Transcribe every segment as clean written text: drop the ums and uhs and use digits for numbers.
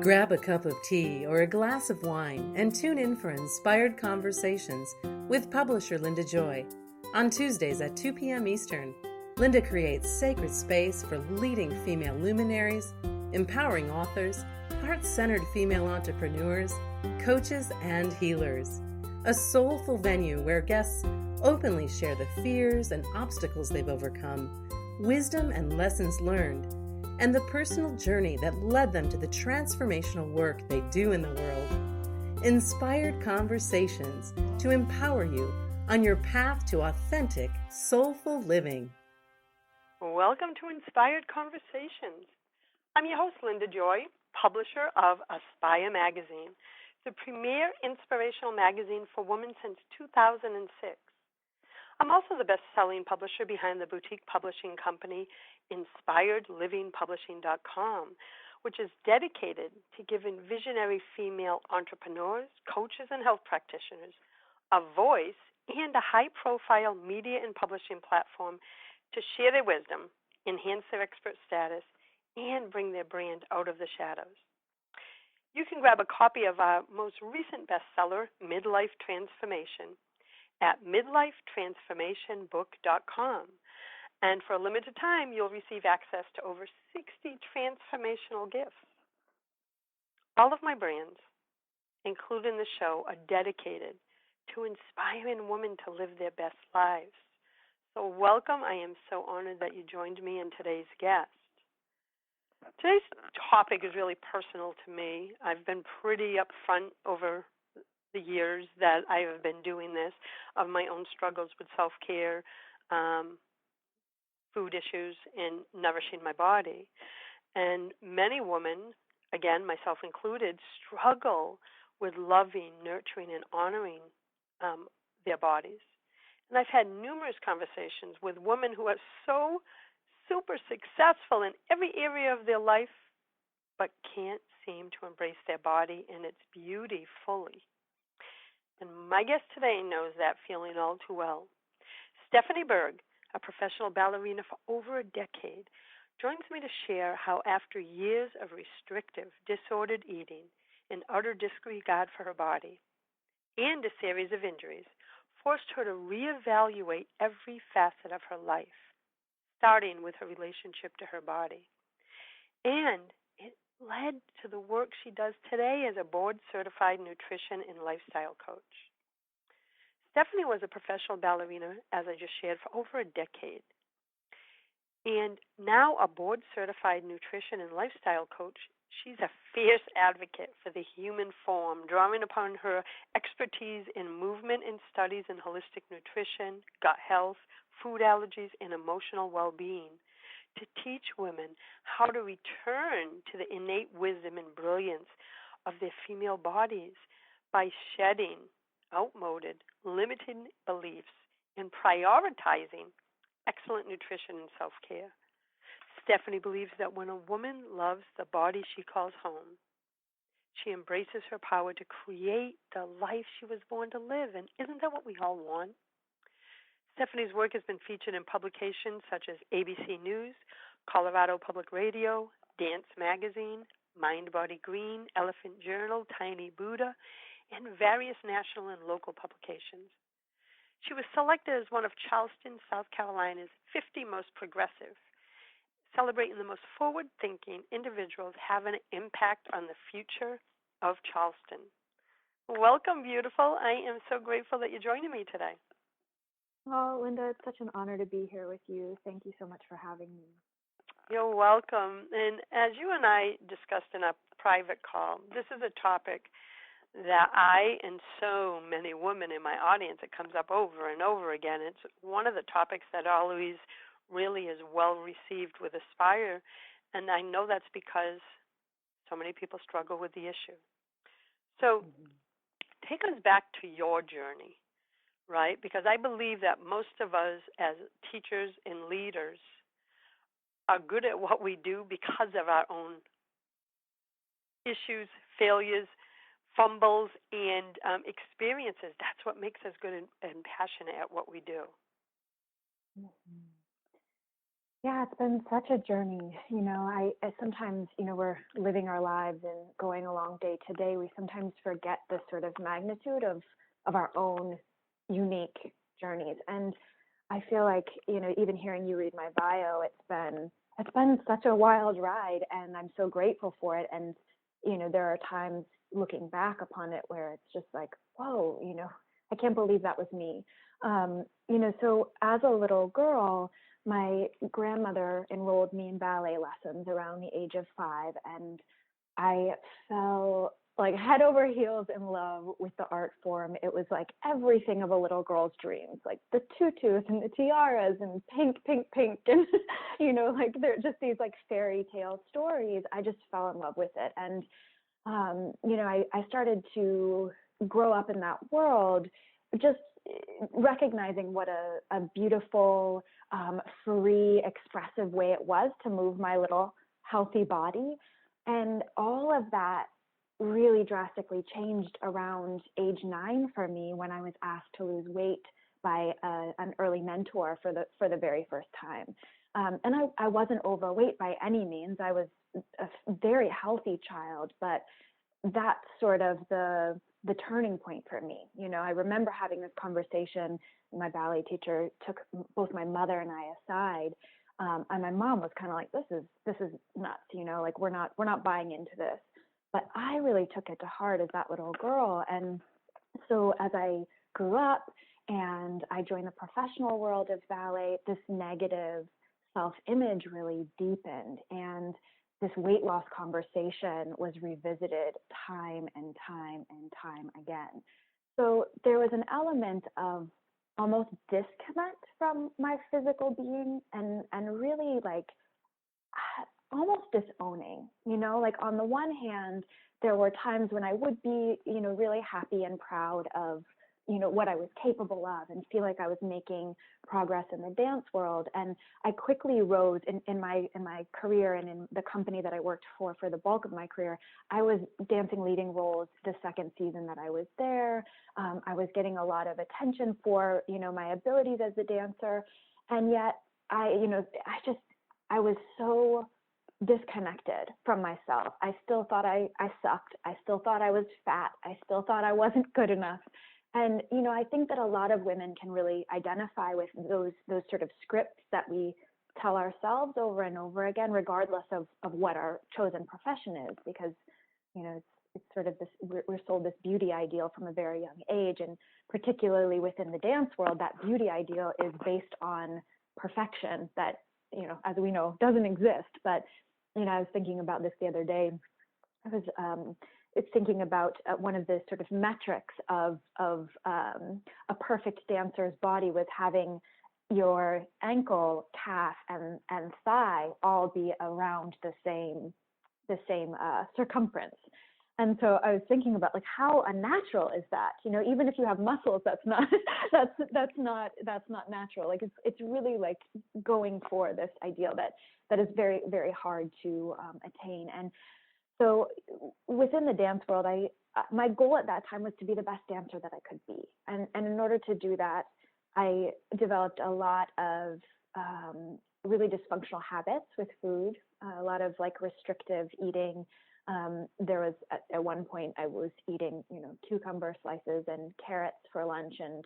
Grab a cup of tea or a glass of wine and tune in for Inspired Conversations with publisher Linda Joy. On Tuesdays at 2 p.m. Eastern, Linda creates sacred space for leading female luminaries, empowering authors, heart-centered female entrepreneurs, coaches, and healers. A soulful venue where guests openly share the fears and obstacles they've overcome, wisdom and lessons learned, and the personal journey that led them to the transformational work they do in the world. Inspired Conversations to empower you on your path to authentic, soulful living. Welcome to Inspired Conversations. I'm your host, Linda Joy, publisher of Aspire Magazine, the premier inspirational magazine for women since 2006. I'm also the best-selling publisher behind the boutique publishing company InspiredLivingPublishing.com, which is dedicated to giving visionary female entrepreneurs, coaches, and health practitioners a voice and a high-profile media and publishing platform to share their wisdom, enhance their expert status, and bring their brand out of the shadows. You can grab a copy of our most recent bestseller, Midlife Transformation, at midlifetransformationbook.com. And for a limited time, you'll receive access to over 60 transformational gifts. All of my brands, including the show, are dedicated to inspiring women to live their best lives. So welcome. I am so honored that you joined me and today's guest. Today's topic is really personal to me. I've been pretty upfront over the years that I have been doing this of my own struggles with self-care, food issues, and nourishing my body. And many women, again, myself included, struggle with loving, nurturing, and honoring their bodies. And I've had numerous conversations with women who are so super successful in every area of their life, but can't seem to embrace their body and its beauty fully. And my guest today knows that feeling all too well. Stephanie Burg, a professional ballerina for over a decade, joins me to share how after years of restrictive, disordered eating and utter disregard for her body and a series of injuries, forced her to reevaluate every facet of her life, starting with her relationship to her body. And it led to the work she does today as a board-certified nutrition and lifestyle coach. Stephanie was a professional ballerina, as I just shared, for over a decade. And now a board-certified nutrition and lifestyle coach, she's a fierce advocate for the human form, drawing upon her expertise in movement and studies in holistic nutrition, gut health, food allergies, and emotional well-being to teach women how to return to the innate wisdom and brilliance of their female bodies by shedding outmoded, limiting beliefs and prioritizing excellent nutrition and self-care. Stephanie believes that when a woman loves the body she calls home, she embraces her power to create the life she was born to live. And isn't that what we all want? Stephanie's work has been featured in publications such as ABC News, Colorado Public Radio, Dance Magazine, Mind Body Green, Elephant Journal, Tiny Buddha, and various national and local publications. She was selected as one of Charleston, South Carolina's 50 most progressive, celebrating the most forward-thinking individuals having an impact on the future of Charleston. Welcome, beautiful. I am so grateful that you're joining me today. Oh, Linda, it's such an honor to be here with you. Thank you so much for having me. You're welcome. And as you and I discussed in a private call, this is a topic that I and so many women in my audience, it comes up over and over again. It's one of the topics that always really is well received with Aspire, and I know that's because so many people struggle with the issue. So take us back to your journey, right? Because I believe that most of us as teachers and leaders are good at what we do because of our own issues, failures, fumbles, and experiences. That's what makes us good and passionate at what we do. Yeah, it's been such a journey. I sometimes, we're living our lives and going along day to day. We sometimes forget the sort of magnitude of our own unique journeys. And I feel like, even hearing you read my bio, it's been such a wild ride, and I'm so grateful for it. And, there are times looking back upon it where it's just like, whoa, I can't believe that was me. So as a little girl, my grandmother enrolled me in ballet lessons around the age of 5, and I fell like head over heels in love with the art form. It was like everything of a little girl's dreams, like the tutus and the tiaras and pink, pink, pink, and like they're just these like fairy tale stories. I just fell in love with it, and I started to grow up in that world, just recognizing what a beautiful, free, expressive way it was to move my little healthy body. And all of that really drastically changed around age 9 for me when I was asked to lose weight by an early mentor for the very first time. And I wasn't overweight by any means. I was a very healthy child, but that's sort of the turning point for me. I remember having this conversation. My ballet teacher took both my mother and I aside, and my mom was kind of like, this is nuts, like we're not buying into this. But I really took it to heart as that little girl. And so as I grew up and I joined the professional world of ballet, this negative self-image really deepened, and this weight loss conversation was revisited time and time and time again. So there was an element of almost disconnect from my physical being, and really like almost disowning, like on the one hand, there were times when I would be, really happy and proud of, what I was capable of and feel like I was making progress in the dance world. And I quickly rose in my career, and in the company that I worked for the bulk of my career. I was dancing leading roles the second season that I was there. I was getting a lot of attention for, my abilities as a dancer. And yet I was so disconnected from myself. I still thought I sucked. I still thought I was fat. I still thought I wasn't good enough. And, I think that a lot of women can really identify with those sort of scripts that we tell ourselves over and over again, regardless of what our chosen profession is, because, it's sort of this, we're sold this beauty ideal from a very young age. And particularly within the dance world, that beauty ideal is based on perfection that, as we know, doesn't exist. But, I was thinking about this the other day. It's thinking about one of the sort of metrics of a perfect dancer's body was having your ankle, calf, and thigh all be around the same circumference. And so I was thinking about like how unnatural is that? Even if you have muscles, that's not that's not natural. Like it's really like going for this ideal that is very, very hard to attain. And so within the dance world, my goal at that time was to be the best dancer that I could be. And in order to do that, I developed a lot of really dysfunctional habits with food, a lot of like restrictive eating. There was at one point I was eating, cucumber slices and carrots for lunch, and,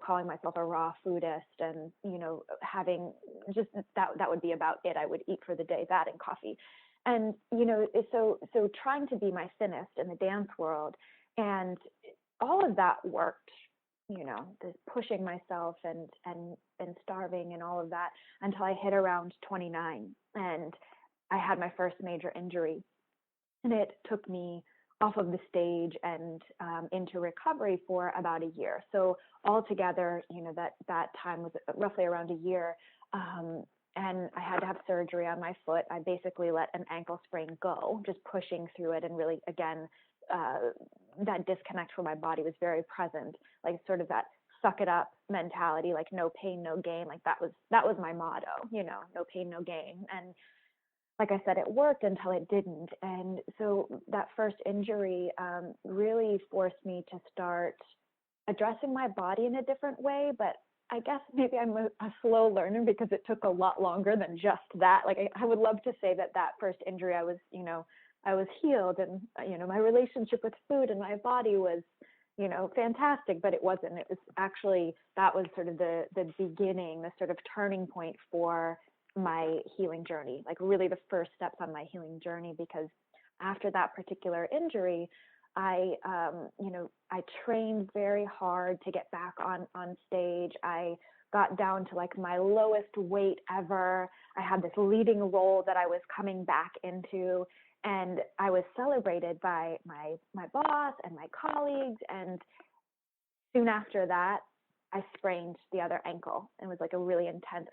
calling myself a raw foodist, and, having just that would be about it. I would eat for the day, that and coffee. And, so trying to be my thinnest in the dance world, and all of that worked, this pushing myself and starving and all of that, until I hit around 29 and I had my first major injury. And it took me off of the stage and into recovery for about a year. So altogether, that time was roughly around a year. And I had to have surgery on my foot. I basically let an ankle sprain go, just pushing through it. And really, again, that disconnect from my body was very present, like sort of that suck it up mentality, like no pain, no gain. Like that was my motto, no pain, no gain. And like I said, it worked until it didn't. And so that first injury really forced me to start addressing my body in a different way, but I guess maybe I'm a slow learner because it took a lot longer than just that. Like I would love to say that first injury, I was healed, and my relationship with food and my body was, fantastic, but it wasn't. It was actually, that was sort of the beginning, the sort of turning point for my healing journey, like really the first steps on my healing journey, because after that particular injury, I trained very hard to get back on stage. I got down to like my lowest weight ever. I had this leading role that I was coming back into, and I was celebrated by my boss and my colleagues. And soon after that, I sprained the other ankle. It was like a really intense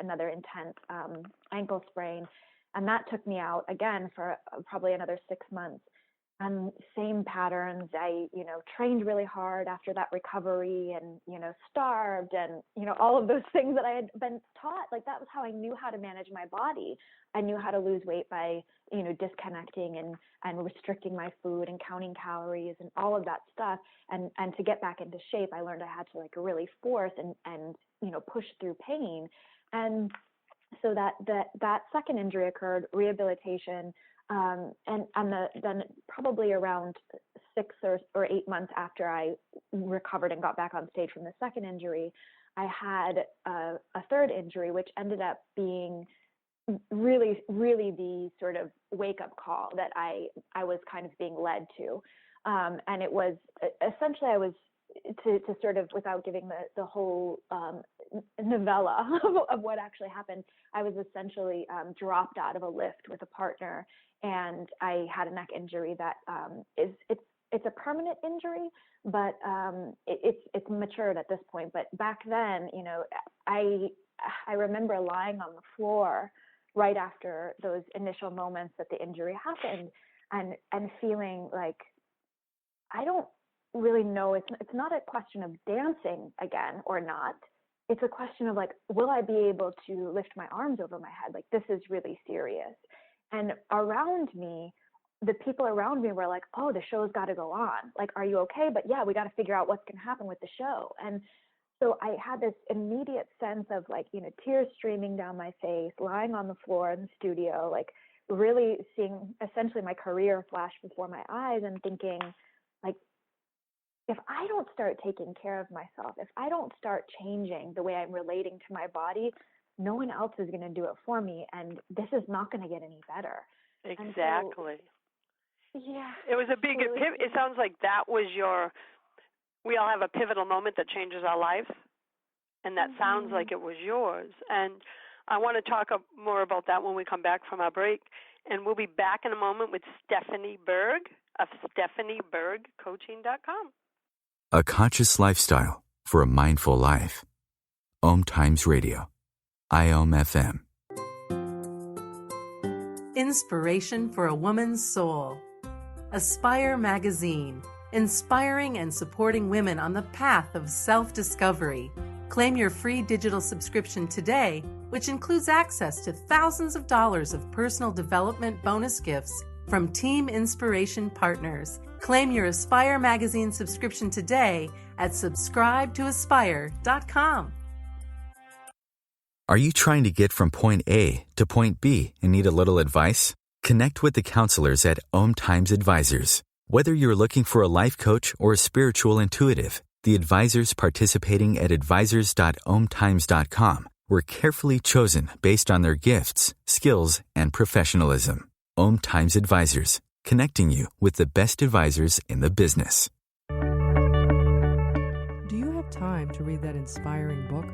ankle sprain. And that took me out again for probably another 6 months. And same patterns. I, trained really hard after that recovery, and, starved, and, all of those things that I had been taught. Like, that was how I knew how to manage my body. I knew how to lose weight by, disconnecting and restricting my food and counting calories and all of that stuff. And to get back into shape, I learned I had to like really force and push through pain. And so that second injury occurred, rehabilitation. Then probably around 6 or 8 months after I recovered and got back on stage from the second injury, I had a third injury, which ended up being really, really the sort of wake-up call that I was kind of being led to. And it was essentially, I was, to sort of, without giving the whole novella of what actually happened, I was essentially dropped out of a lift with a partner, and I had a neck injury that it's a permanent injury, but it's matured at this point. But back then, I remember lying on the floor right after those initial moments that the injury happened, and feeling like, I don't really know. It's not a question of dancing again or not. It's a question of like, will I be able to lift my arms over my head? Like, this is really serious. And around me, the people around me were like, oh, the show's got to go on. Like, are you okay? But yeah, we got to figure out what's going to happen with the show. And so I had this immediate sense of like, tears streaming down my face, lying on the floor in the studio, like really seeing essentially my career flash before my eyes, and thinking like, if I don't start taking care of myself, if I don't start changing the way I'm relating to my body, no one else is going to do it for me. And this is not going to get any better. Exactly. So, yeah. It was a big pivot. It sounds like that was we all have a pivotal moment that changes our life. And that sounds like it was yours. And I want to talk more about that when we come back from our break. And we'll be back in a moment with Stephanie Burg of StephanieBurgCoaching.com. A conscious lifestyle for a mindful life. OMTimes Radio. IOM FM. Inspiration for a woman's soul. Aspire Magazine, inspiring and supporting women on the path of self-discovery. Claim your free digital subscription today, which includes access to thousands of dollars of personal development bonus gifts from Team Inspiration partners. Claim your Aspire Magazine subscription today at subscribetoaspire.com. Are you trying to get from point A to point B and need a little advice? Connect with the counselors at OMTimes Advisors. Whether you're looking for a life coach or a spiritual intuitive, the advisors participating at advisors.omtimes.com were carefully chosen based on their gifts, skills, and professionalism. OMTimes Advisors, connecting you with the best advisors in the business. Do you have time to read that inspiring book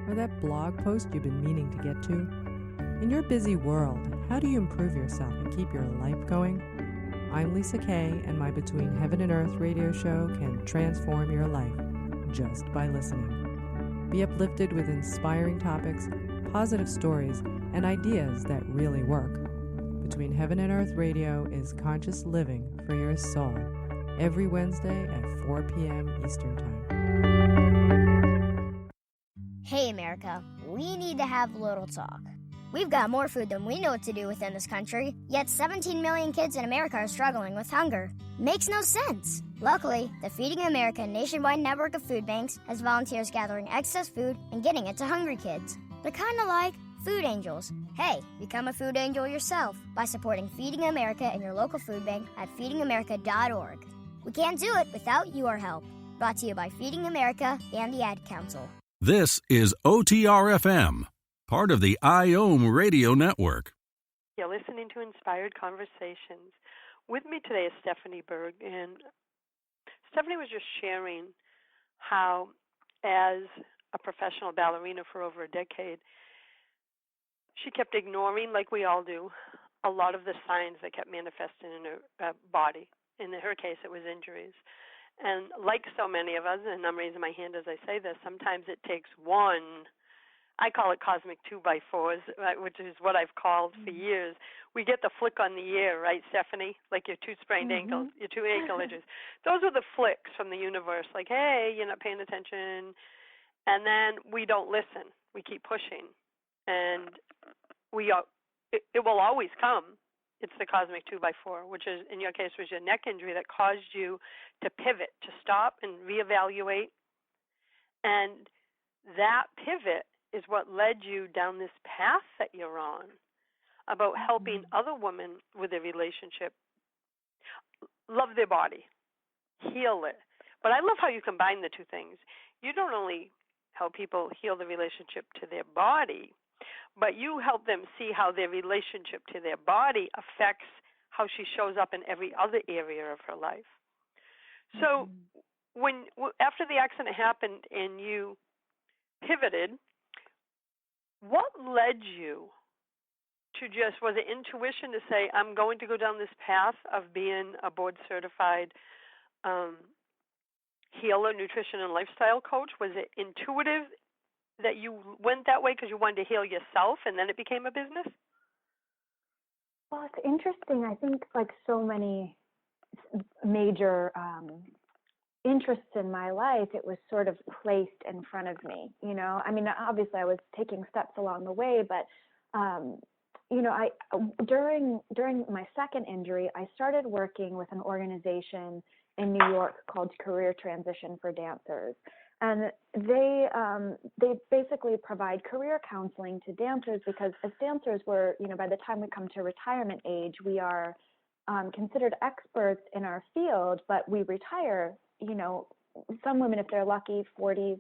or that blog post you've been meaning to get to? In your busy world, how do you improve yourself and keep your life going? I'm Lisa Kay, and my Between Heaven and Earth radio show can transform your life just by listening. Be uplifted with inspiring topics, positive stories, and ideas that really work. Between Heaven and Earth Radio is conscious living for your soul, every Wednesday at 4 p.m. Eastern Time. Hey, America, we need to have a little talk. We've got more food than we know what to do with in this country, yet 17 million kids in America are struggling with hunger. Makes no sense. Luckily, the Feeding America nationwide network of food banks has volunteers gathering excess food and getting it to hungry kids. They're kind of like food angels. Hey, become a food angel yourself by supporting Feeding America in your local food bank at feedingamerica.org. We can't do it without your help. Brought to you by Feeding America and the Ad Council. This is OTR-FM, part of the IOM Radio Network. You're listening to Inspired Conversations. With me today is Stephanie Burg, and Stephanie was just sharing how, as a professional ballerina for over a decade, she kept ignoring, like we all do, a lot of the signs that kept manifesting in her body. In her case, it was injuries. And like so many of us, and I'm raising my hand as I say this, sometimes it takes one, I call it cosmic 2x4s, which is what I've called for years. We get the flick on the ear, right, Stephanie? Like your two sprained ankles, your two ankle injuries. Those are the flicks from the universe, like, hey, you're not paying attention. And then we don't listen. We keep pushing. And it will always come. It's the cosmic 2x4, which is, in your case, was your neck injury that caused you to pivot, to stop and reevaluate. And that pivot is what led you down this path that you're on about helping other women with their relationship love their body, heal it. But I love how you combine the two things. You don't only help people heal the relationship to their body, but you help them see how their relationship to their body affects how she shows up in every other area of her life. So after the accident happened and you pivoted, what led you to just, was it intuition to say, I'm going to go down this path of being a board-certified healer, nutrition, and lifestyle coach? Was it intuitive that you went that way because you wanted to heal yourself and then it became a business? Well, it's interesting. I think like so many major interests in my life, it was sort of placed in front of me, you know? I mean, obviously I was taking steps along the way, but, you know, during my second injury, I started working with an organization in New York called Career Transition for Dancers. And they basically provide career counseling to dancers because as dancers, by the time we come to retirement age, we are considered experts in our field, but we retire, some women, if they're lucky, 40,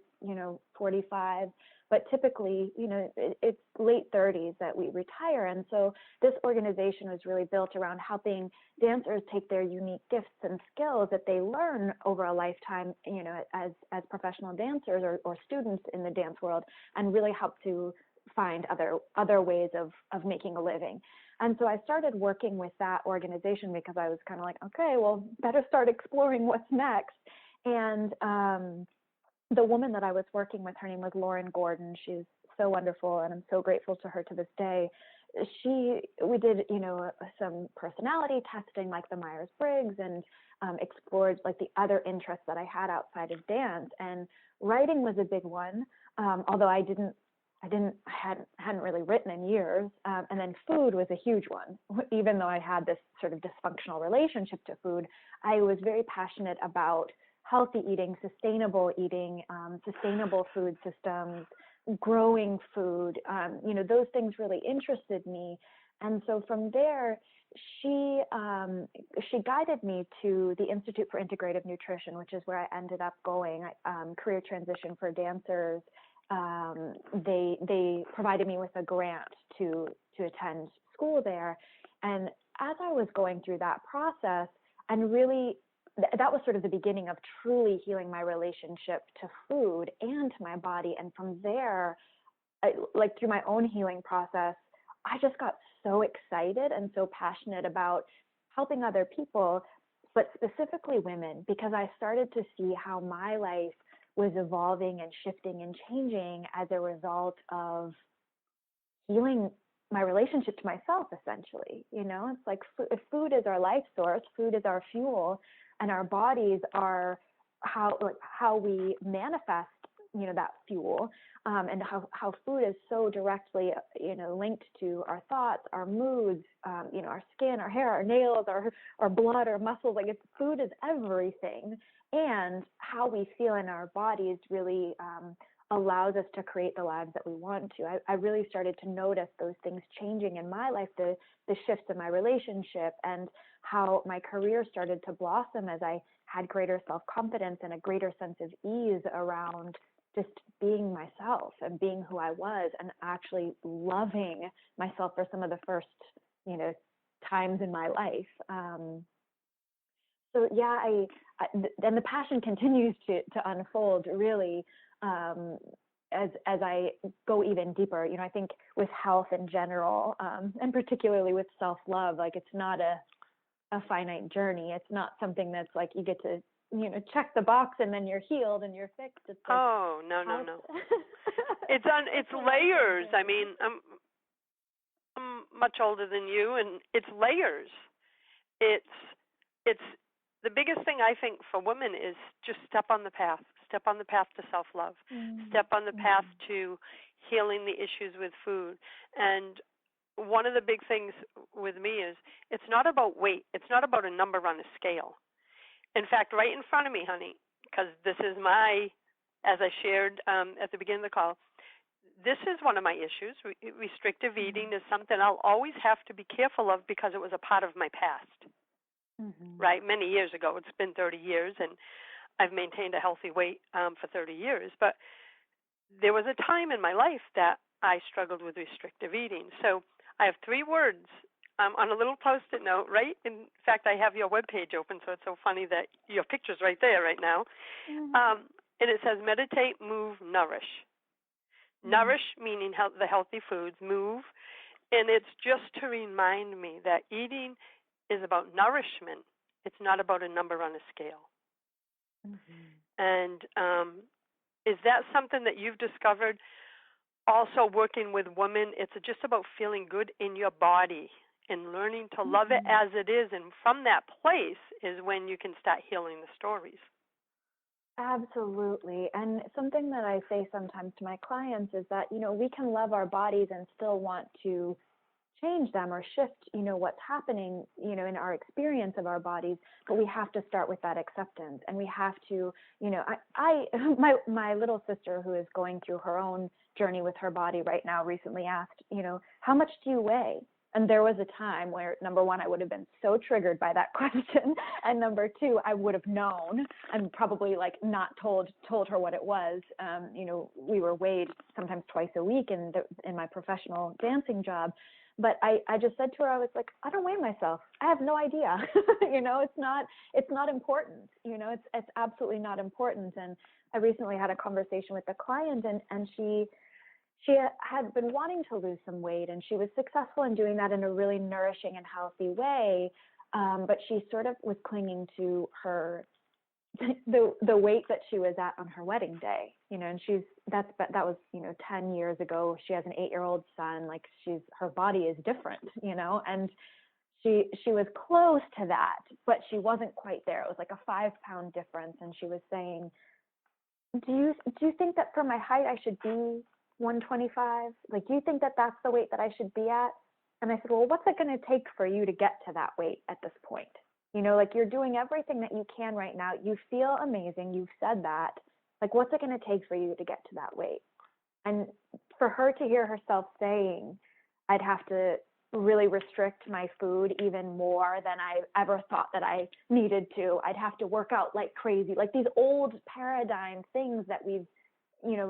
45, but typically, it's late 30s that we retire. And so this organization was really built around helping dancers take their unique gifts and skills that they learn over a lifetime, as professional dancers or students in the dance world, and really help to find other ways of making a living. And so I started working with that organization because I was kind of like, okay, well, better start exploring what's next. And the woman that I was working with, her name was Lauren Gordon. She's so wonderful, and I'm so grateful to her to this day. We did, some personality testing like the Myers-Briggs, and explored like the other interests that I had outside of dance. And writing was a big one, although I hadn't really written in years. And then food was a huge one. Even though I had this sort of dysfunctional relationship to food, I was very passionate about healthy eating, sustainable food systems, growing food. Those things really interested me. And so from there, she guided me to the Institute for Integrative Nutrition, which is where I ended up going. Career Transition for Dancers. They provided me with a grant to attend school there. And as I was going through that process, and really that was sort of the beginning of truly healing my relationship to food and to my body. And from there, through my own healing process, I just got so excited and so passionate about helping other people, but specifically women, because I started to see how my life was evolving and shifting and changing as a result of healing my relationship to myself, essentially. It's like if food is our life source, food is our fuel, and our bodies are how we manifest that fuel, and how food is so directly, linked to our thoughts, our moods, our skin, our hair, our nails, our blood, our muscles. Like food is everything. And how we feel in our bodies really allows us to create the lives that we want to. I really started to notice those things changing in my life, the shifts in my relationship, and how my career started to blossom as I had greater self-confidence and a greater sense of ease around just being myself and being who I was, and actually loving myself for some of the first, times in my life. So yeah, and the passion continues to unfold really as I go even deeper. I think with health in general, and particularly with self-love, like it's not a finite journey. It's not something that's like you get to check the box and then you're healed and you're fixed. It's like, no. It's layers. I mean, I'm much older than you, and it's layers. It's the biggest thing I think for women is just step on the path to self-love, step on the path to healing the issues with food. And one of the big things with me is it's not about weight. It's not about a number on a scale. In fact, right in front of me, honey, because this is as I shared at the beginning of the call, this is one of my issues. Restrictive eating is something I'll always have to be careful of because it was a part of my past, right? Many years ago. It's been 30 years, and I've maintained a healthy weight for 30 years. But there was a time in my life that I struggled with restrictive eating. So I have 3 words on a little Post-it note, right? In fact, I have your webpage open, so it's so funny that your picture's right there right now. And it says meditate, move, nourish. Nourish meaning the healthy foods, move. And it's just to remind me that eating is about nourishment. It's not about a number on a scale. And is that something that you've discovered also working with women? It's just about feeling good in your body and learning to love it as it is. And from that place is when you can start healing the stories. Absolutely. And something that I say sometimes to my clients is that, we can love our bodies and still want to change them or shift, what's happening, in our experience of our bodies, but we have to start with that acceptance. And we have to, my little sister, who is going through her own journey with her body right now, recently asked, how much do you weigh? And there was a time where, number one, I would have been so triggered by that question. And number two, I would have known and probably not told her what it was. We were weighed sometimes twice a week in my professional dancing job. But I just said to her, I was like, I don't weigh myself. I have no idea. It's not important. It's absolutely not important. And I recently had a conversation with a client, and she had been wanting to lose some weight, and she was successful in doing that in a really nourishing and healthy way. But she sort of was clinging to the weight that she was at on her wedding day, and that was, 10 years ago. She has an 8-year-old son. Like her body is different, and she was close to that, but she wasn't quite there. It was like a 5-pound difference. And she was saying, do you think that for my height, I should be 125? Like, do you think that that's the weight that I should be at? And I said, well, what's it going to take for you to get to that weight at this point? You're doing everything that you can right now. You feel amazing. You've said that. Like, what's it going to take for you to get to that weight? And for her to hear herself saying, I'd have to really restrict my food even more than I ever thought that I needed to. I'd have to work out like crazy, like these old paradigm things that we've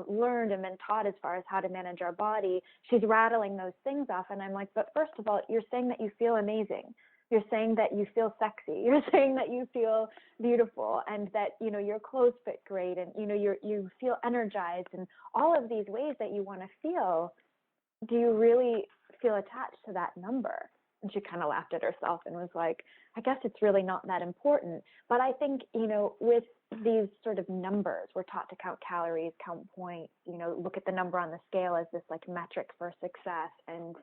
learned and been taught as far as how to manage our body. She's rattling those things off. And I'm like, but first of all, you're saying that you feel amazing. You're saying that you feel sexy. You're saying that you feel beautiful, and that, your clothes fit great, and, you feel energized, and all of these ways that you want to feel. Do you really feel attached to that number? And she kind of laughed at herself and was like, I guess it's really not that important. But I think, with these sort of numbers, we're taught to count calories, count points, look at the number on the scale as this like metric for success. And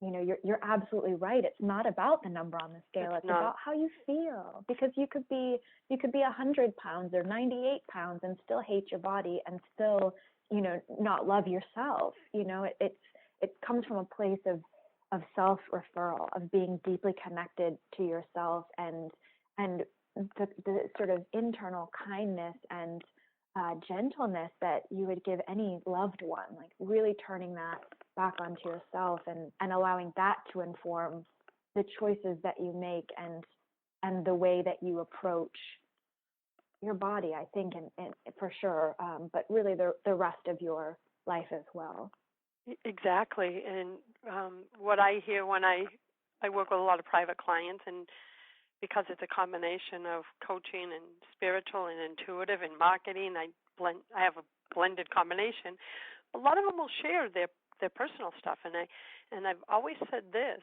you're absolutely right. It's not about the number on the scale. It's about how you feel, because you could be 100 pounds or 98 pounds and still hate your body and still, not love yourself. It comes from a place of self-referral, of being deeply connected to yourself, and the sort of internal kindness and gentleness that you would give any loved one, like really turning that back onto yourself and allowing that to inform the choices that you make and the way that you approach your body, I think, and for sure, but really the rest of your life as well. Exactly. And what I hear when I work with a lot of private clients, and because it's a combination of coaching and spiritual and intuitive and marketing, I have a blended combination. A lot of them will share their personal stuff, and I've always said this: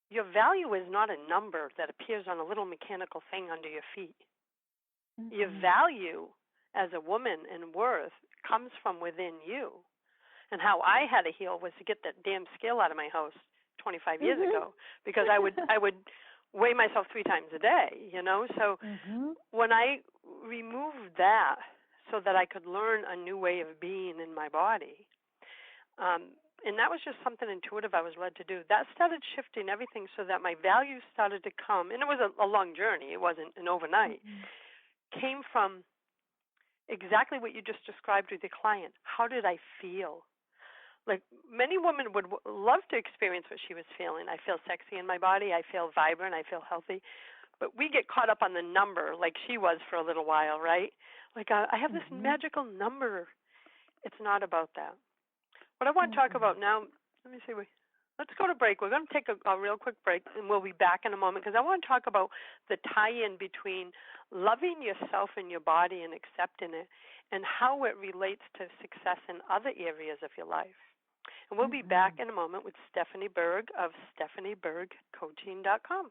your value is not a number that appears on a little mechanical thing under your feet. Mm-hmm. Your value as a woman and worth comes from within you. And how I had to heal was to get that damn scale out of my house 25 years ago, because I would weigh myself 3 times a day, So when I removed that so that I could learn a new way of being in my body, and that was just something intuitive I was led to do, that started shifting everything so that my values started to come, and it was a long journey, it wasn't an overnight, came from exactly what you just described with your client. How did I feel? Like, many women would love to experience what she was feeling. I feel sexy in my body. I feel vibrant. I feel healthy. But we get caught up on the number like she was for a little while, right? Like, I have this magical number. It's not about that. What I want to talk about now, let me see. Let's go to break. We're going to take a real quick break, and we'll be back in a moment, because I want to talk about the tie-in between loving yourself and your body and accepting it, and how it relates to success in other areas of your life. And we'll be back in a moment with Stephanie Burg of StephanieBurgCoaching.com.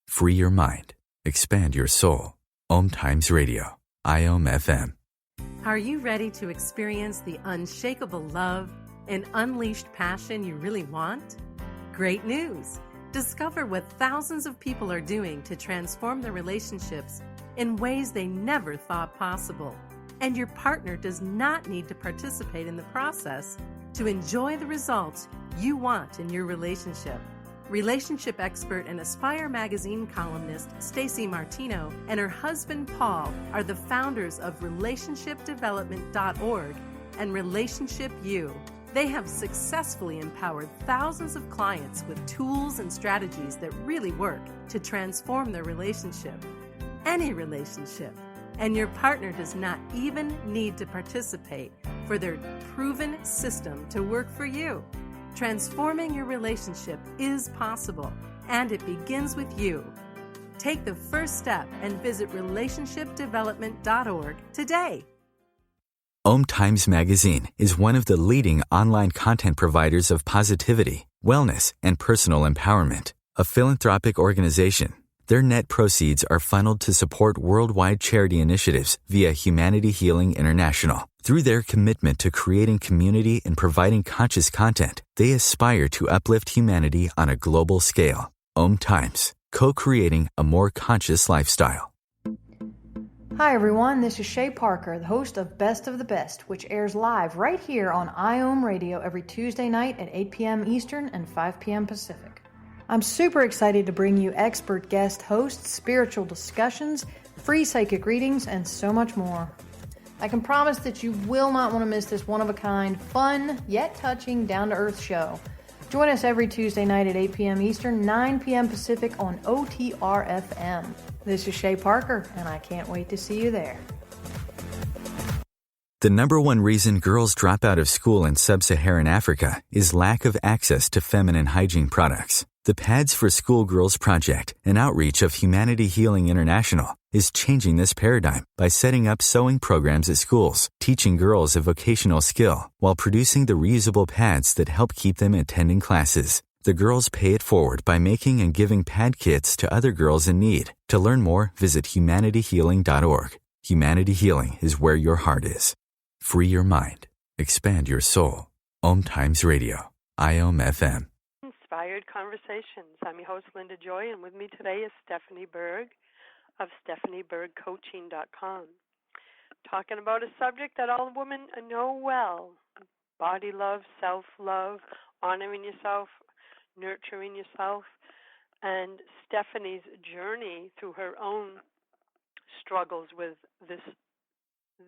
Free your mind. Expand your soul. OMTimes Radio. IOM FM. Are you ready to experience the unshakable love and unleashed passion you really want? Great news! Discover what thousands of people are doing to transform their relationships in ways they never thought possible. And your partner does not need to participate in the process to enjoy the results you want in your relationship. Relationship expert and Aspire magazine columnist Stacey Martino and her husband Paul are the founders of relationshipdevelopment.org and Relationship U. They have successfully empowered thousands of clients with tools and strategies that really work to transform their relationship. Any relationship. And your partner does not even need to participate for their proven system to work for you. Transforming your relationship is possible, and it begins with you. Take the first step and visit relationshipdevelopment.org today. OMTimes Magazine is one of the leading online content providers of positivity, wellness, and personal empowerment. A philanthropic organization, their net proceeds are funneled to support worldwide charity initiatives via Humanity Healing International. Through their commitment to creating community and providing conscious content, they aspire to uplift humanity on a global scale. OMTimes, co-creating a more conscious lifestyle. Hi everyone, this is Shay Parker, the host of Best of the Best, which airs live right here on IOM Radio every Tuesday night at 8 p.m. Eastern and 5 p.m. Pacific. I'm super excited to bring you expert guest hosts, spiritual discussions, free psychic readings, and so much more. I can promise that you will not want to miss this one-of-a-kind, fun, yet touching, down-to-earth show. Join us every Tuesday night at 8 p.m. Eastern, 9 p.m. Pacific on OTR-FM. This is Shay Parker, and I can't wait to see you there. The number one reason girls drop out of school in sub-Saharan Africa is lack of access to feminine hygiene products. The Pads for Schoolgirls Project, an outreach of Humanity Healing International, is changing this paradigm by setting up sewing programs at schools, teaching girls a vocational skill, while producing the reusable pads that help keep them attending classes. The girls pay it forward by making and giving pad kits to other girls in need. To learn more, visit humanityhealing.org. Humanity Healing is where your heart is. Free your mind. Expand your soul. OMTimes Radio. IOM FM. Inspired Conversations. I'm your host, Linda Joy, and with me today is Stephanie Burg of StephanieBurgCoaching.com, talking about a subject that all women know well: body love, self-love, honoring yourself, nurturing yourself. And Stephanie's journey through her own struggles with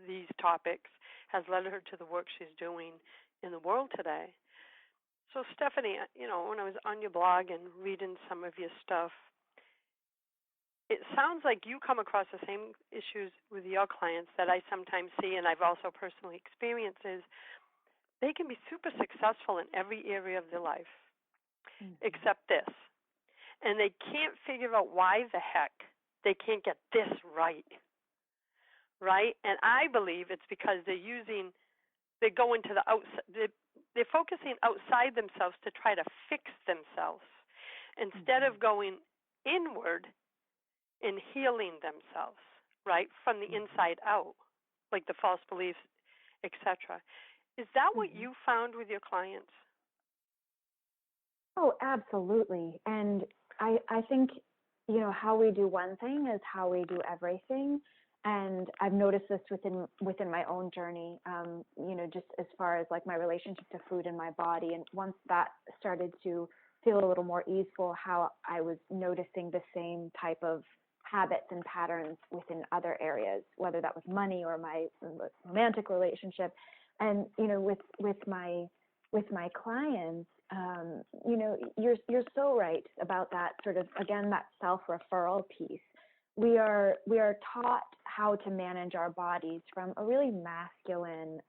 these topics has led her to the work she's doing in the world today. So Stephanie, when I was on your blog and reading some of your stuff, it sounds like you come across the same issues with your clients that I sometimes see, and I've also personally experienced, is they can be super successful in every area of their life, except this. And they can't figure out why the heck they can't get this right? And I believe it's because they're going to the outside, they're focusing outside themselves to try to fix themselves instead of going inward and healing themselves, right, from the inside out, like the false beliefs, etc. Is that what you found with your clients? Oh, absolutely. And I think, how we do one thing is how we do everything. And I've noticed this within my own journey, just as far as like my relationship to food and my body. And once that started to feel a little more easeful, how I was noticing the same type of habits and patterns within other areas, whether that was money or my romantic relationship. And, with my clients, you're so right about that sort of, again, that self-referral piece. We are taught how to manage our bodies from a really masculine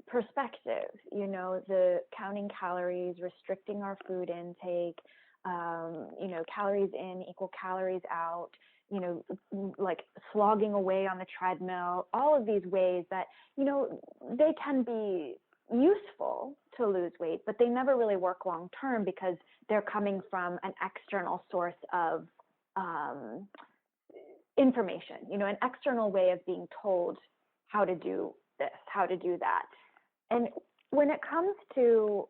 perspective, the counting calories, restricting our food intake, calories in equal calories out, like slogging away on the treadmill, all of these ways that, they can be useful to lose weight, but they never really work long term because they're coming from an external source of information, an external way of being told how to do this, how to do that. And when it comes to,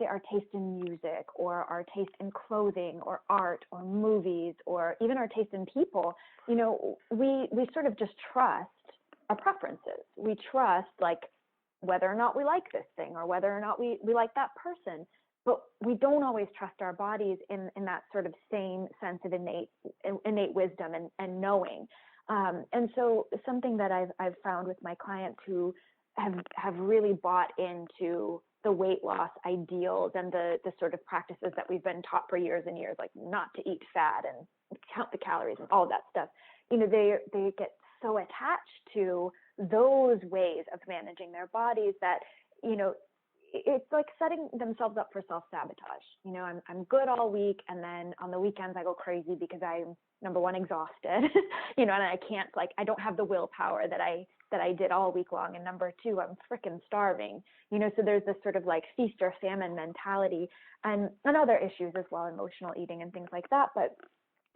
our taste in music, or our taste in clothing or art or movies, or even our taste in people, we sort of just trust our preferences. We trust like whether or not we like this thing or whether or not we like that person. But we don't always trust our bodies in that sort of same sense of innate wisdom and knowing. And so something that I've found with my clients who have really bought into the weight loss ideals and the sort of practices that we've been taught for years and years, like not to eat fat and count the calories and all of that stuff, they get so attached to those ways of managing their bodies that, it's like setting themselves up for self-sabotage. I'm good all week, and then on the weekends I go crazy because I'm, number one, exhausted, and I can't, I don't have the willpower that I did all week long, and number two, I'm freaking starving, so there's this sort of like feast or famine mentality, and other issues as well, emotional eating and things like that. But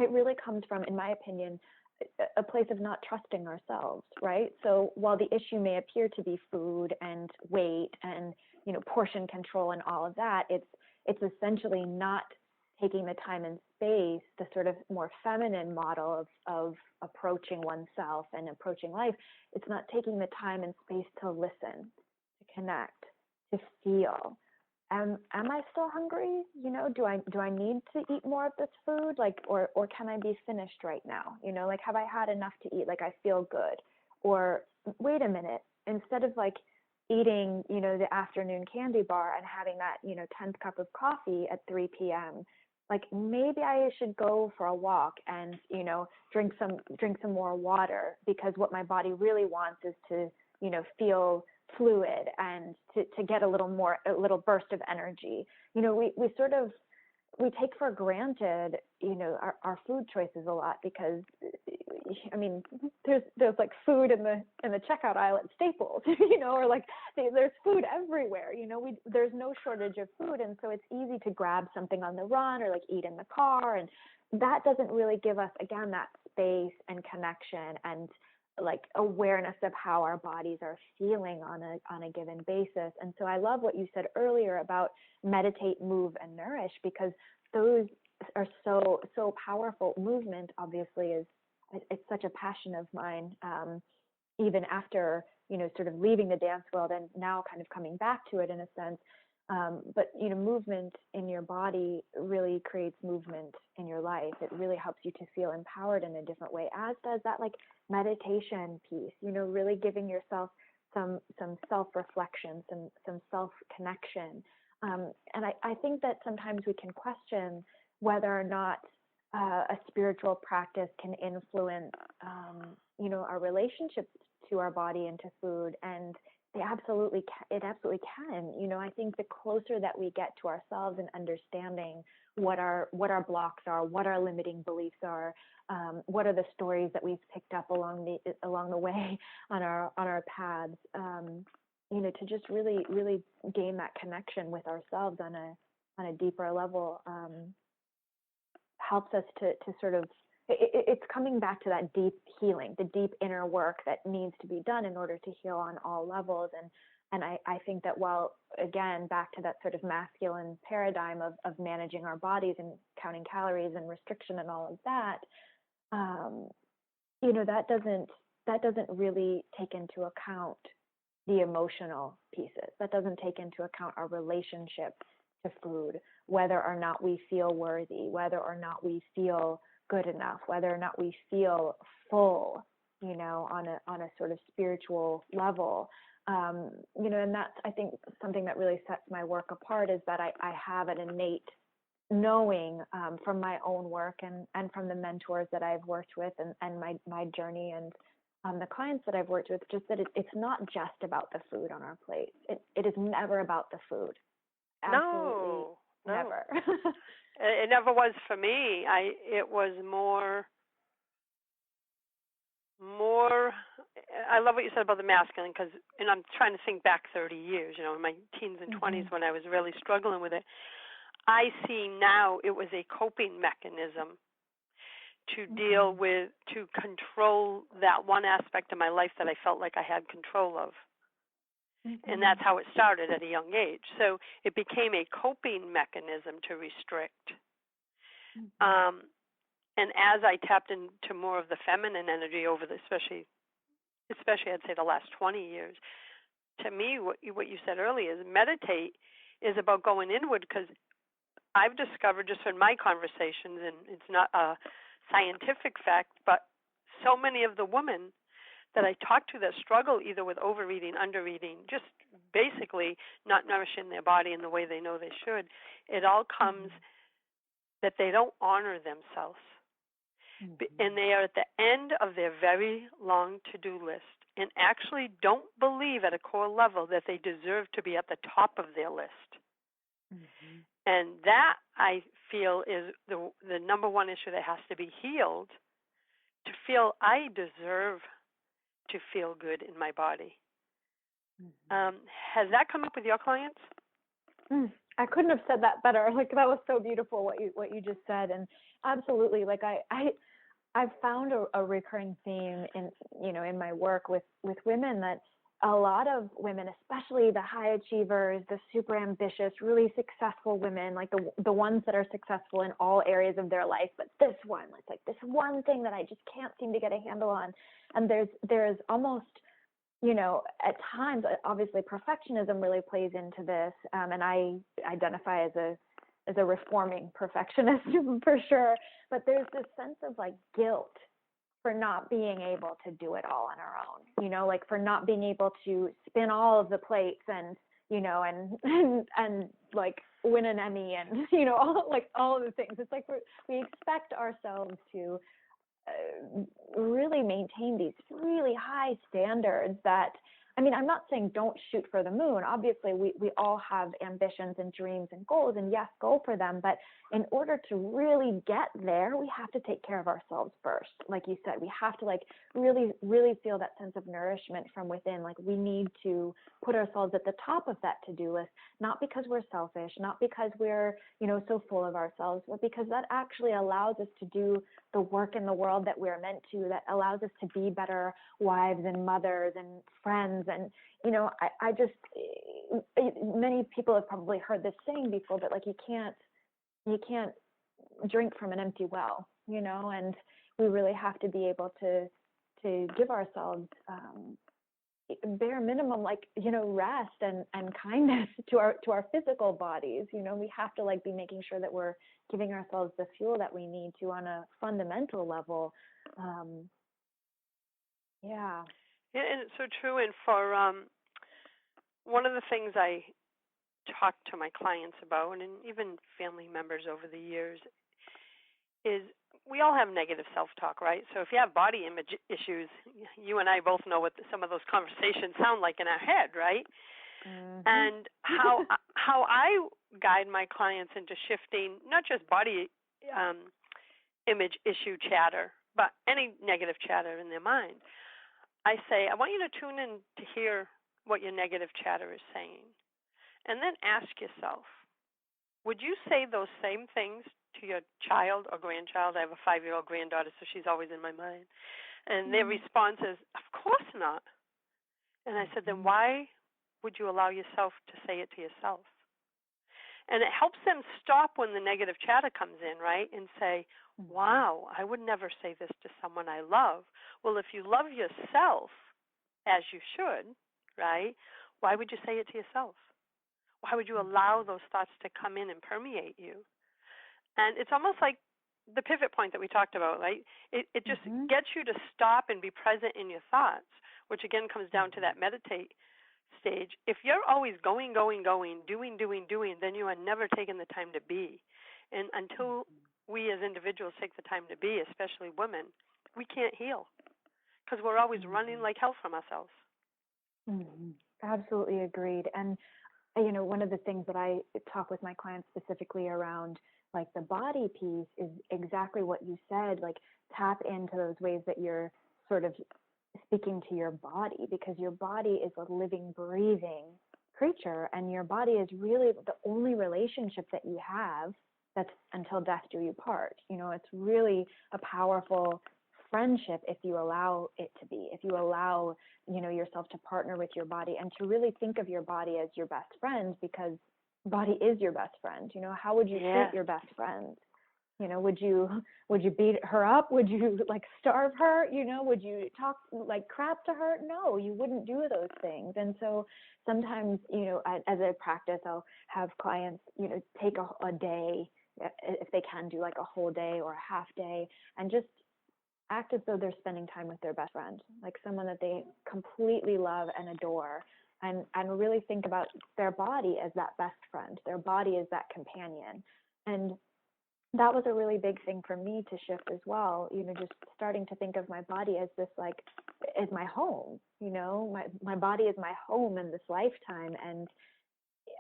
it really comes from, in my opinion, a place of not trusting ourselves, right? So while the issue may appear to be food and weight and, portion control and all of that, it's essentially not taking the time and space, the sort of more feminine model of approaching oneself and approaching life. It's not taking the time and space to listen, to connect, to feel. Am I still hungry? Do I need to eat more of this food? Or can I be finished right now? Have I had enough to eat? I feel good. Or wait a minute, instead of eating, the afternoon candy bar and having that, 10th cup of coffee at 3 p.m., maybe I should go for a walk and, drink some more water, because what my body really wants is to, feel fluid and to get a little burst of energy. We take for granted, our food choices a lot, because there's food in the checkout aisle at Staples, or there's food everywhere, there's no shortage of food. And so it's easy to grab something on the run or eat in the car. And that doesn't really give us, again, that space and connection and like awareness of how our bodies are feeling on a given basis. And so I love what you said earlier about meditate, move, and nourish, because those are so powerful. Movement obviously is, it's such a passion of mine, even after, sort of leaving the dance world and now kind of coming back to it in a sense. But movement in your body really creates movement in your life. It really helps you to feel empowered in a different way, as does that like meditation piece, really giving yourself some self-reflection, some self-connection. And I think that sometimes we can question whether or not a spiritual practice can influence, our relationships to our body and to food. And it absolutely can. I think the closer that we get to ourselves and understanding what our blocks are, what our limiting beliefs are, what are the stories that we've picked up along the way on our paths, to just really gain that connection with ourselves on a deeper level, helps us to sort of, it's coming back to that deep healing, the deep inner work that needs to be done in order to heal on all levels. And I think that, while, again, back to that sort of masculine paradigm of managing our bodies and counting calories and restriction and all of that, that doesn't really take into account the emotional pieces. That doesn't take into account our relationship to food, whether or not we feel worthy, whether or not we feel good enough, whether or not we feel full, on a sort of spiritual level. And that's, I think, something that really sets my work apart, is that I have an innate knowing from my own work and from the mentors that I've worked with and my journey and the clients that I've worked with, just that it's not just about the food on our plate. It is never about the food. Absolutely No. never. It never was for me. It was more. I love what you said about the masculine, and I'm trying to think back 30 years. In my teens and 20s, when I was really struggling with it, I see now it was a coping mechanism to deal with, to control that one aspect of my life that I felt like I had control of. And that's how it started at a young age. So it became a coping mechanism to restrict. And as I tapped into more of the feminine energy over especially I'd say the last 20 years, to me, what you said earlier is meditate is about going inward, because I've discovered just in my conversations, and it's not a scientific fact, but so many of the women that I talk to that struggle either with overeating, undereating, just basically not nourishing their body in the way they know they should, it all comes that they don't honor themselves. And they are at the end of their very long to-do list and actually don't believe at a core level that they deserve to be at the top of their list. And that, I feel, is the number one issue that has to be healed, to feel I deserve to feel good in my body. Has that come up with your clients? I couldn't have said that better. Like, that was so beautiful what you just said. And absolutely, like I've found a recurring theme in my work with women, that a lot of women, especially the high achievers, the super ambitious, really successful women, like the ones that are successful in all areas of their life, but this one, it's like this one thing that I just can't seem to get a handle on. And there's almost, at times, obviously perfectionism really plays into this. And I identify as a reforming perfectionist for sure. But there's this sense of like guilt for not being able to do it all on our own, like for not being able to spin all of the plates and, and like win an Emmy and, all of the things. It's like we expect ourselves to really maintain these really high standards that I'm not saying don't shoot for the moon. Obviously, we all have ambitions and dreams and goals, and yes, go for them. But in order to really get there, we have to take care of ourselves first. Like you said, we have to really, really feel that sense of nourishment from within. Like we need to put ourselves at the top of that to-do list, not because we're selfish, not because we're, so full of ourselves, but because that actually allows us to do the work in the world that we're meant to, that allows us to be better wives and mothers and friends. And, I just, many people have probably heard this saying before, but you can't drink from an empty well, and we really have to be able to give ourselves, bare minimum, rest and kindness to our physical bodies. We have to be making sure that we're giving ourselves the fuel that we need to on a fundamental level. Yeah, and it's so true. And for one of the things I talk to my clients about, and even family members over the years, is we all have negative self-talk, right? So if you have body image issues, you and I both know what some of those conversations sound like in our head, right? Mm-hmm. And how I guide my clients into shifting not just body image issue chatter, but any negative chatter in their mind. I say, I want you to tune in to hear what your negative chatter is saying. And then ask yourself, would you say those same things to your child or grandchild? I have a 5-year-old granddaughter, so she's always in my mind. And their response is, of course not. And I said, then why would you allow yourself to say it to yourself? And it helps them stop when the negative chatter comes in, right? And say, wow, I would never say this to someone I love. Well, if you love yourself, as you should, right, why would you say it to yourself? Why would you allow those thoughts to come in and permeate you? And it's almost like the pivot point that we talked about, right? It just gets you to stop and be present in your thoughts, which again comes down to that meditate stage. If you're always going, doing, then you are never taking the time to be. And until we as individuals take the time to be, especially women, we can't heal because we're always running like hell from ourselves. Absolutely agreed. And, one of the things that I talk with my clients specifically around the body piece is exactly what you said, tap into those ways that you're sort of speaking to your body, because your body is a living, breathing creature, and your body is really the only relationship that you have that's until death do you part. It's really a powerful friendship if you allow it to be, if you allow, yourself to partner with your body and to really think of your body as your best friend, because body is your best friend. How would you treat your best friend? Would you beat her up? Would you starve her? Would you talk crap to her? No, you wouldn't do those things. And so sometimes, as a practice, I'll have clients, take a day, if they can do a whole day or a half day, and just act as though they're spending time with their best friend, someone that they completely love and adore, and really think about their body as that best friend. Their body is that companion. And that was a really big thing for me to shift as well, just starting to think of my body as this, as my home, my body is my home in this lifetime. And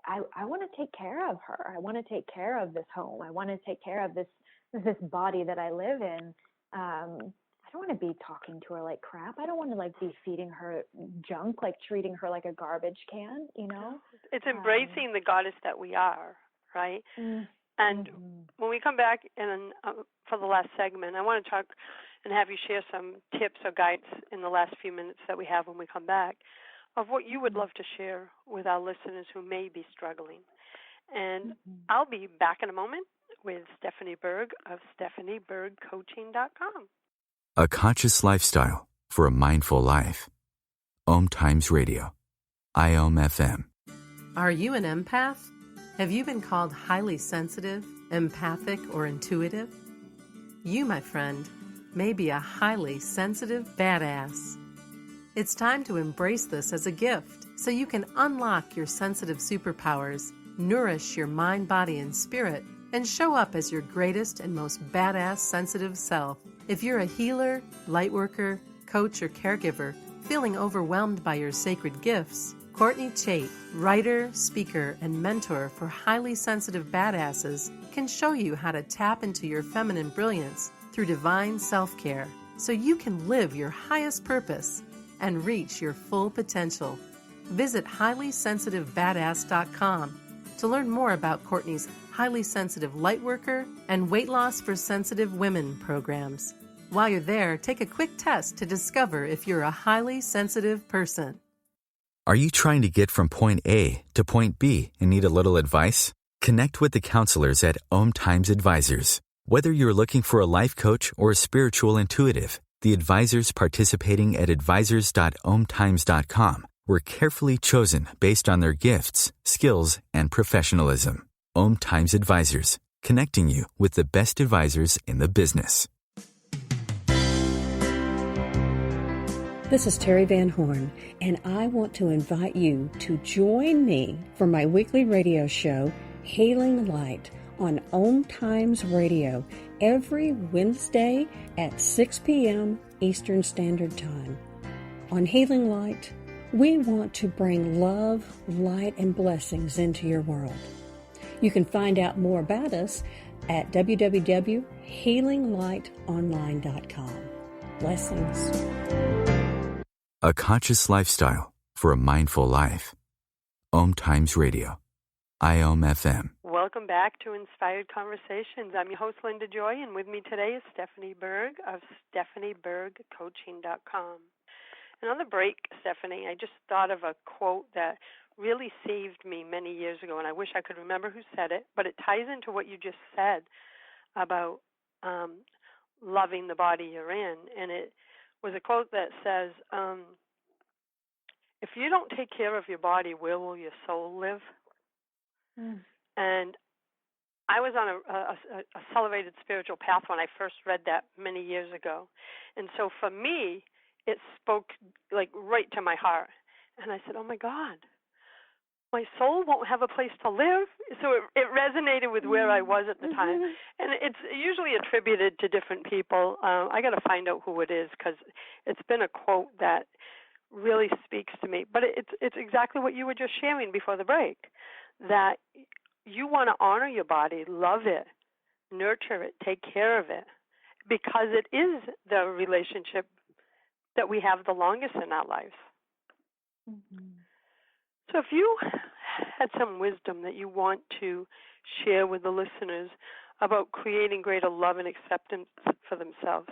I want to take care of her. I want to take care of this home. I want to take care of this body that I live in. I don't want to be talking to her like crap. I don't want to be feeding her junk, treating her like a garbage can, It's embracing the goddess that we are, right? And when we come back for the last segment, I want to talk and have you share some tips or guides in the last few minutes that we have when we come back of what you would love to share with our listeners who may be struggling. And I'll be back in a moment with Stephanie Burg of StephanieBurgCoaching.com. A conscious lifestyle for a mindful life. OMTimes Radio. IOM FM. Are you an empath? Have you been called highly sensitive, empathic, or intuitive? You, my friend, may be a highly sensitive badass. It's time to embrace this as a gift so you can unlock your sensitive superpowers, nourish your mind, body, and spirit, and show up as your greatest and most badass sensitive self. If you're a healer, light worker, coach, or caregiver, Feeling overwhelmed by your sacred gifts? Courtney Chait, writer, speaker, and mentor for highly sensitive badasses, can show you how to tap into your feminine brilliance through divine self-care so you can live your highest purpose and reach your full potential. Visit highlysensitiveBadass.com to learn more about Courtney's Highly Sensitive Lightworker and Weight Loss for Sensitive Women programs. While you're there, take a quick test to discover if you're a highly sensitive person. Are you trying to get from point A to point B and need a little advice? Connect with the counselors at OMTimes Advisors. Whether you're looking for a life coach or a spiritual intuitive, the advisors participating at advisors.omtimes.com were carefully chosen based on their gifts, skills, and professionalism. OMTimes Advisors, connecting you with the best advisors in the business. This is Terry Van Horn, and I want to invite you to join me for my weekly radio show, Healing Light, on OMTimes Radio every Wednesday at 6 p.m. Eastern Standard Time. On Healing Light, we want to bring love, light, and blessings into your world. You can find out more about us at www.healinglightonline.com. Blessings. A conscious lifestyle for a mindful life. OMTimes Radio. IOM FM. Welcome back to Inspired Conversations. I'm your host, Linda Joy, and with me today is Stephanie Burg of StephanieBurgCoaching.com. And on the break, Stephanie, I just thought of a quote that really saved me many years ago, and I wish I could remember who said it, but it ties into what you just said about loving the body you're in. And it was a quote that says, if you don't take care of your body, where will your soul live? And I was on a celebrated spiritual path when I first read that many years ago. And so for me, it spoke like right to my heart. And I said, oh my God, my soul won't have a place to live. So it resonated with where I was at the time. And it's usually attributed to different people. I got to find out who it is because it's been a quote that really speaks to me. But it's exactly what you were just sharing before the break, that you want to honor your body, love it, nurture it, take care of it, because it is the relationship that we have the longest in our lives. Mm-hmm. So if you had some wisdom that you want to share with the listeners about creating greater love and acceptance for themselves,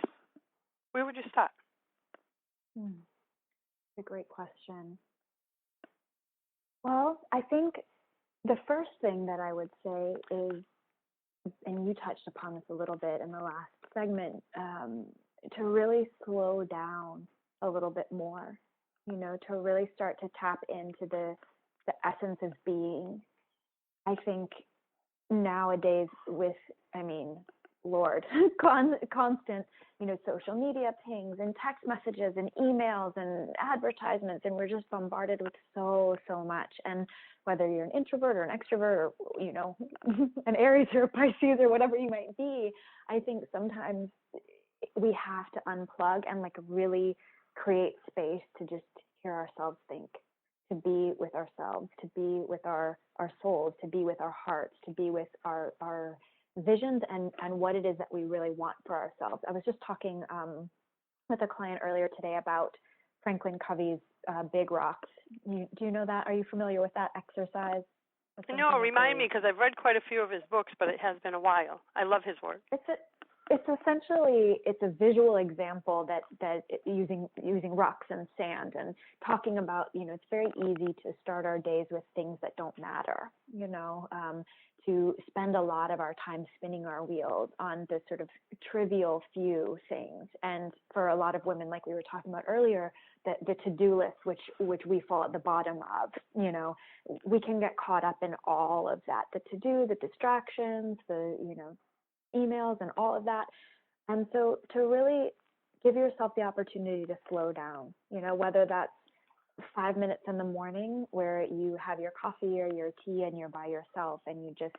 where would you start? A great question. Well, I think the first thing that I would say is, and you touched upon this a little bit in the last segment, to really slow down a little bit more, to really start to tap into the essence of being. I think nowadays with, Lord, constant, social media pings and text messages and emails and advertisements, and we're just bombarded with so much. And whether you're an introvert or an extrovert or, an Aries or a Pisces or whatever you might be, I think sometimes we have to unplug and really create space to just hear ourselves think, to be with ourselves, to be with our souls, to be with our hearts, to be with our visions and what it is that we really want for ourselves. I was just talking with a client earlier today about Franklin Covey's Big Rocks. Do you know that? Are you familiar with that exercise? No, remind me, because I've read quite a few of his books, but it has been a while. I love his work. It's essentially a visual example that using rocks and sand and talking about, it's very easy to start our days with things that don't matter, to spend a lot of our time spinning our wheels on the sort of trivial few things. And for a lot of women, like we were talking about earlier, the to-do list, which we fall at the bottom of, we can get caught up in all of that, the to-do, the distractions, the, emails and all of that. And so to really give yourself the opportunity to slow down, whether that's 5 minutes in the morning where you have your coffee or your tea and you're by yourself and you just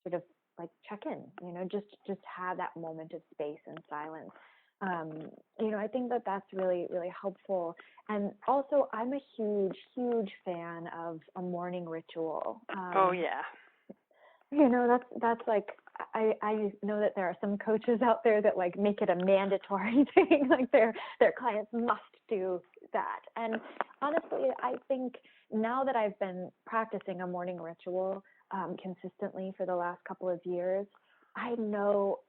sort of check in, just have that moment of space and silence. I think that that's really, really helpful. And also, I'm a huge, huge fan of a morning ritual. Oh, yeah. That's like, I know that there are some coaches out there that like make it a mandatory thing, like their clients must do that. And honestly, I think now that I've been practicing a morning ritual consistently for the last couple of years, I know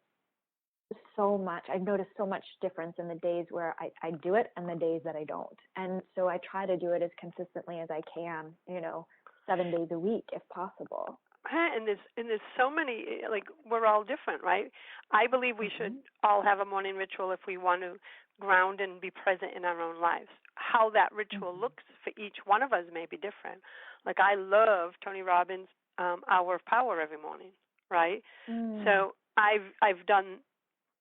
so much. I've noticed so much difference in the days where I do it and the days that I don't. And so I try to do it as consistently as I can, 7 days a week if possible. And there's so many, like, we're all different, right? I believe we should all have a morning ritual if we want to ground and be present in our own lives. How that ritual looks for each one of us may be different. Like, I love Tony Robbins' Hour of Power every morning, right? So I've done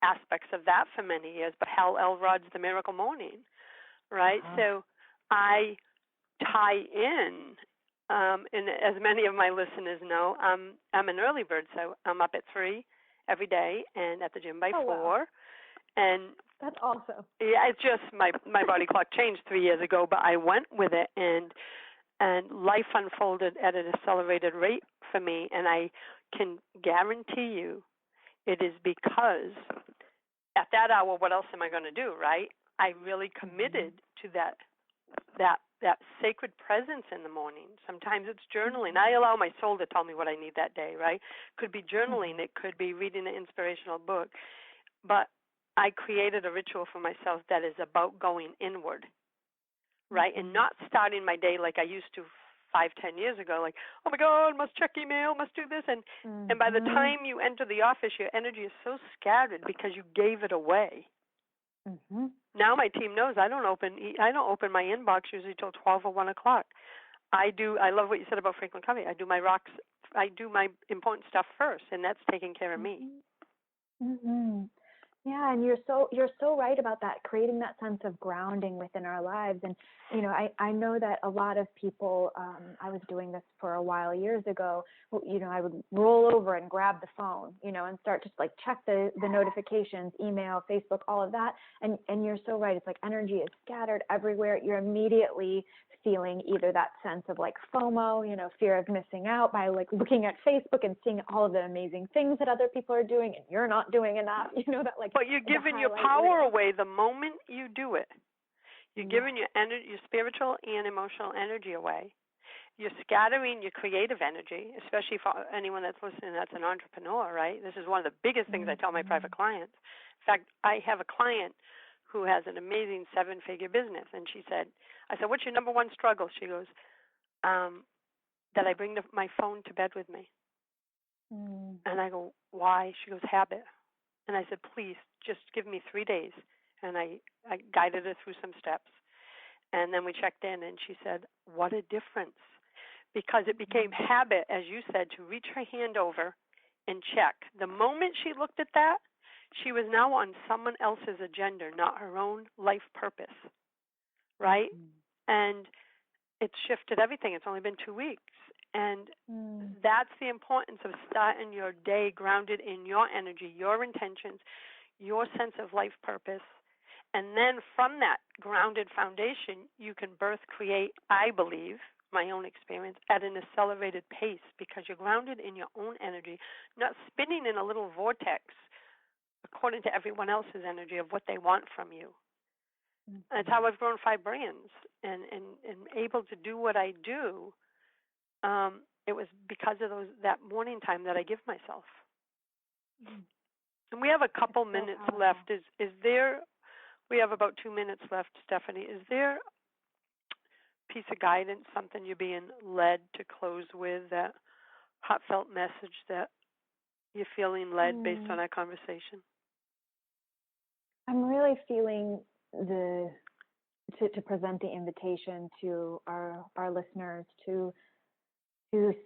aspects of that for many years, but Hal Elrod's The Miracle Morning, right? So I tie in, and as many of my listeners know, I'm an early bird, so I'm up at 3 every day and at the gym by 4. Wow. And that's awesome. Yeah, it's just my body clock changed 3 years ago, but I went with it, and life unfolded at an accelerated rate for me, and I can guarantee you it is because at that hour, what else am I going to do, right? I really committed to that sacred presence in the morning. Sometimes it's journaling. I allow my soul to tell me what I need that day, right? Could be journaling. It could be reading an inspirational book. But I created a ritual for myself that is about going inward, right? And not starting my day like I used to 5-10 years ago, like, oh my God, must check email, must do this, and by the time you enter the office, your energy is so scattered because you gave it away. Now my team knows I don't open my inbox usually till 12 or 1 o'clock. I love what you said about Franklin Covey. I do my important stuff first, and that's taking care of me. Yeah, and you're so right about that, creating that sense of grounding within our lives. And I know that a lot of people, I was doing this for a while years ago, I would roll over and grab the phone, and start to like check the notifications, email, Facebook, all of that. And you're so right. It's like energy is scattered everywhere. You're immediately feeling either that sense of like FOMO, fear of missing out by like looking at Facebook and seeing all of the amazing things that other people are doing and you're not doing enough, that like. But you're giving your power away the moment you do it. You're giving your energy, your spiritual and emotional energy away. You're scattering your creative energy, especially for anyone that's listening that's an entrepreneur, right? This is one of the biggest things I tell my private clients. In fact, I have a client who has an amazing 7-figure business, and I said, what's your number one struggle? She goes, that I bring my phone to bed with me. And I go, why? She goes, habit. And I said, please, just give me 3 days. And I guided her through some steps. And then we checked in, and she said, what a difference. Because it became habit, as you said, to reach her hand over and check. The moment she looked at that, she was now on someone else's agenda, not her own life purpose, right? And it's shifted everything. It's only been 2 weeks. And that's the importance of starting your day grounded in your energy, your intentions, your sense of life purpose. And then from that grounded foundation, you can create, I believe, my own experience, at an accelerated pace because you're grounded in your own energy, not spinning in a little vortex according to everyone else's energy of what they want from you. That's how I've grown 5 brands and able to do what I do. It was because of that morning time that I give myself. And we have a couple minutes left. Is there? We have about 2 minutes left, Stephanie. Is there a piece of guidance, something you're being led to close with, that heartfelt message that you're feeling led based on our conversation? I'm really feeling to present the invitation to our listeners to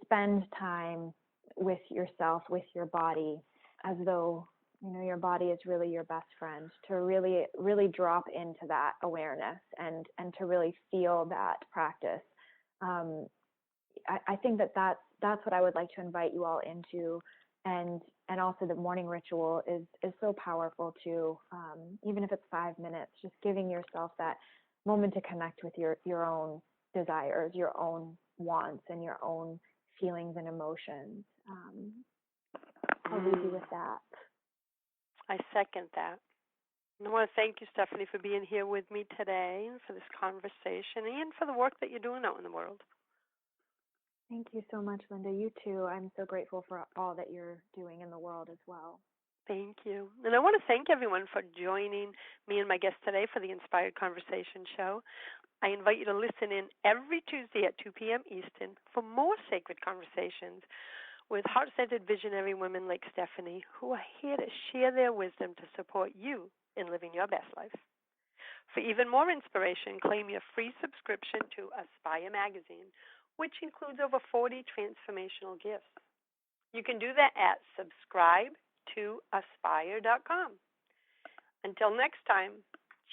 spend time with yourself, with your body, as though your body is really your best friend, to really, really drop into that awareness and to really feel that practice. I think that's what I would like to invite you all into, And also the morning ritual is so powerful too. Even if it's 5 minutes, just giving yourself that moment to connect with your own desires, your own wants, and your own feelings and emotions. I'll leave you with that. I second that. And I want to thank you, Stephanie, for being here with me today and for this conversation and for the work that you're doing out in the world. Thank you so much, Linda. You too. I'm so grateful for all that you're doing in the world as well. Thank you. And I want to thank everyone for joining me and my guest today for the Inspired Conversation Show. I invite you to listen in every Tuesday at 2 p.m. Eastern for more sacred conversations with heart-centered visionary women like Stephanie, who are here to share their wisdom to support you in living your best life. For even more inspiration, claim your free subscription to Aspire magazine, which includes over 40 transformational gifts. You can do that at subscribe2aspire.com. Until next time,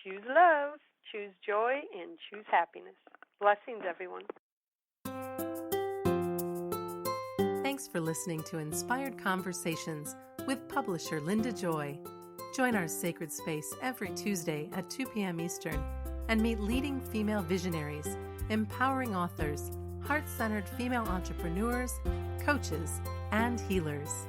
choose love, choose joy, and choose happiness. Blessings, everyone. Thanks for listening to Inspired Conversations with publisher Linda Joy. Join our sacred space every Tuesday at 2 p.m. Eastern and meet leading female visionaries, empowering authors, heart-centered female entrepreneurs, coaches, and healers.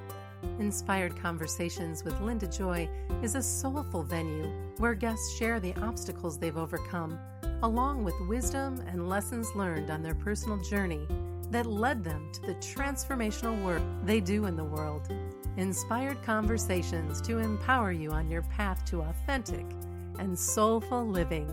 Inspired Conversations with Linda Joy is a soulful venue where guests share the obstacles they've overcome, along with wisdom and lessons learned on their personal journey that led them to the transformational work they do in the world. Inspired Conversations to empower you on your path to authentic and soulful living.